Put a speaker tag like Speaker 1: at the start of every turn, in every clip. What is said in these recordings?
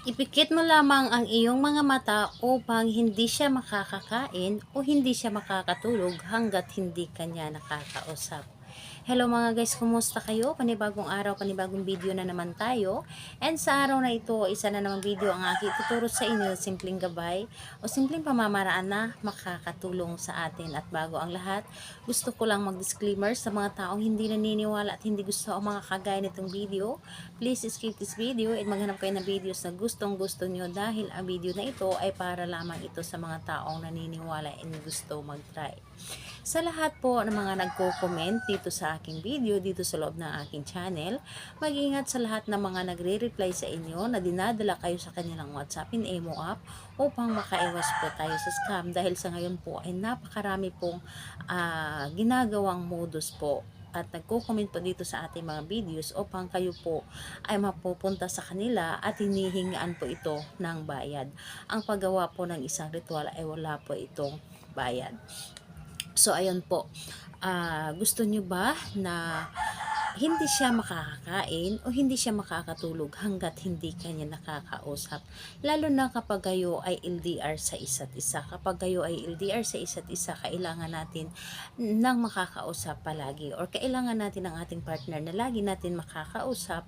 Speaker 1: Ipikit mo lamang ang iyong mga mata upang hindi siya makakakain o hindi siya makakatulog hanggat hindi kanya nakakausap. Hello mga guys, kumusta kayo? Panibagong araw, panibagong video na naman tayo. And sa araw na ito, isa na namang video ang aking tuturo sa inyo, simpleng gabay o simpleng pamamaraan na makakatulong sa atin. At bago ang lahat, gusto ko lang mag-disclaimer sa mga taong hindi naniniwala at hindi gusto ang mga kagaya nitong video. Please skip this video at maghanap kayo ng videos na gustong gusto nyo dahil ang video na ito ay para lamang ito sa mga taong naniniwala and gusto mag-try. Sa lahat po ng mga nagko-comment dito sa aking video, dito sa loob ng aking channel, mag-ingat sa lahat ng mga nagre-reply sa inyo na dinadala kayo sa kanilang WhatsApp in Emo app upang makaiwas po tayo sa scam dahil sa ngayon po ay napakarami pong ginagawang modus po at nagko-comment po dito sa ating mga videos upang kayo po ay mapupunta sa kanila at hinihingaan po ito ng bayad. Ang paggawa po ng isang ritual ay wala po itong bayad. So, ayun po. Gusto nyo ba na hindi siya makakakain o hindi siya makakatulog hanggat hindi kanya nakakausap? Lalo na kapag kayo ay LDR sa isa't isa. Kapag kayo ay LDR sa isa't isa, kailangan natin ng makakausap palagi or kailangan natin ng ating partner na lagi natin makakausap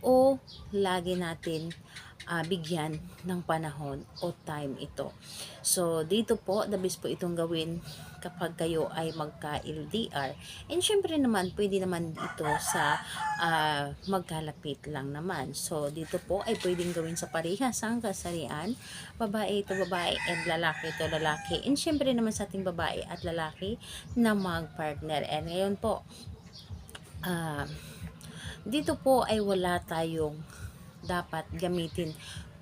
Speaker 1: o lagi natin bigyan ng panahon o time ito. So, dito po, the best po itong gawin kapag kayo ay magka-LDR. And syempre naman, pwede naman ito sa magkalapit lang naman. So, dito po ay pwedeng gawin sa parehas ang kasarian. Babae ito babae and lalaki ito lalaki. And syempre naman sa ating babae at lalaki na mag-partner. And ngayon po, dito po ay wala tayong dapat gamitin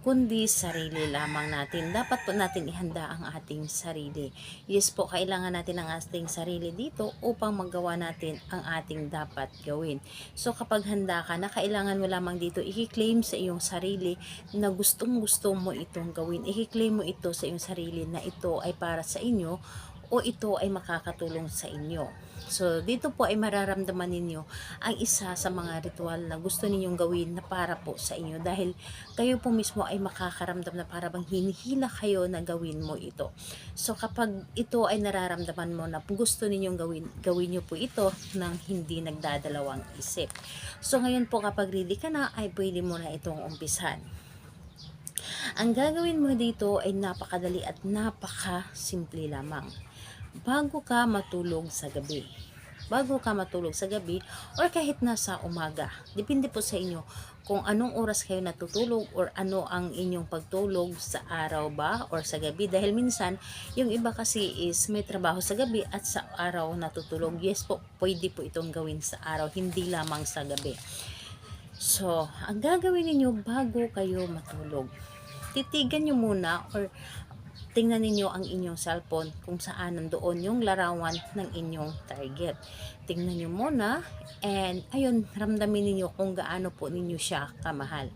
Speaker 1: kundi sarili lamang natin. Dapat po natin ihanda ang ating sarili. Yes po, kailangan natin ang ating sarili dito upang magawa natin ang ating dapat gawin. So kapag handa ka na, kailangan mo lamang dito i-claim sa iyong sarili na gustong gusto mo itong gawin. I-claim mo ito sa iyong sarili na ito ay para sa inyo o ito ay makakatulong sa inyo. So, dito po ay mararamdaman ninyo ang isa sa mga ritual na gusto ninyong gawin na para po sa inyo dahil kayo po mismo ay makakaramdam na para bang hinihila kayo na gawin mo ito. So, kapag ito ay nararamdaman mo na gusto ninyong gawin nyo po ito nang hindi nagdadalawang isip. So, ngayon po kapag ready ka na ay pwede mo na itong umpisan. Ang gagawin mo dito ay napakadali at napakasimple lamang. Bago ka matulog sa gabi or kahit nasa umaga, depende po sa inyo kung anong oras kayo natutulog or ano ang inyong pagtulog sa araw ba or sa gabi, dahil minsan yung iba kasi is may trabaho sa gabi at sa araw natutulog. Yes po, pwede po itong gawin sa araw, hindi lamang sa gabi. So, ang gagawin niyo bago kayo matulog, titigan nyo muna or tingnan ninyo ang inyong cellphone kung saan nandoon yung larawan ng inyong target. Tingnan nyo muna and ayun, ramdamin ninyo kung gaano po ninyo siya kamahal.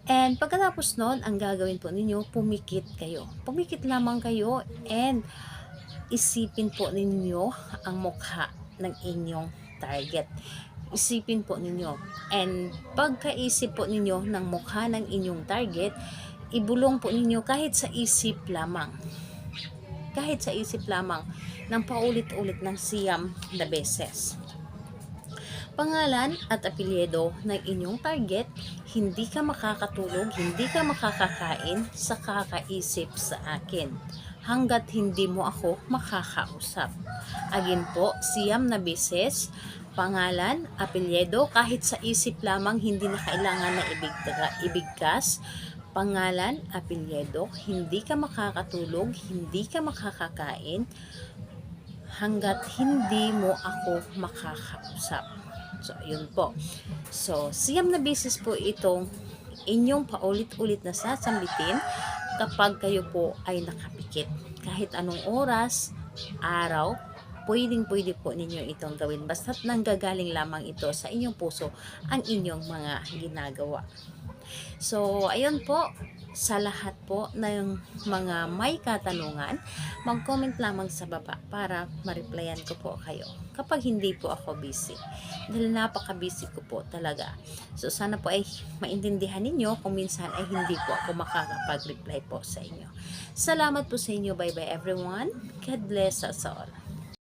Speaker 1: And pagkatapos nun, ang gagawin po ninyo, pumikit kayo. Pumikit lamang kayo and isipin po ninyo ang mukha ng inyong target. Isipin po ninyo. And pagkaisip po ninyo ng mukha ng inyong target, ibulong po ninyo kahit sa isip lamang. Kahit sa isip lamang ng paulit-ulit ng siyam na beses. Pangalan at apelyido ng inyong target, hindi ka makakatulog, hindi ka makakakain sa kakaisip sa akin hanggat hindi mo ako makakausap. Again po, siyam na beses, pangalan, apelyido, kahit sa isip lamang, hindi na kailangan na ibigkas. Pangalan, apelyido, hindi ka makakatulog, hindi ka makakakain hanggat hindi mo ako makakausap. So, yun po. So, siyam na beses po itong inyong paulit-ulit na sasambitin kapag kayo po ay nakapikit. Kahit anong oras, araw, pwede po ninyo itong gawin. Basta't nanggagaling lamang ito sa inyong puso ang inyong mga ginagawa. So, ayun po. Sa lahat po ng mga may katanungan, mag-comment lamang sa baba para ma-replyan ko po kayo kapag hindi po ako busy. Dahil napaka-busy ko po talaga. So sana po ay maintindihan ninyo kung minsan ay hindi po ako makakapag-reply po sa inyo. Salamat po sa inyo. Bye bye everyone. God bless us all.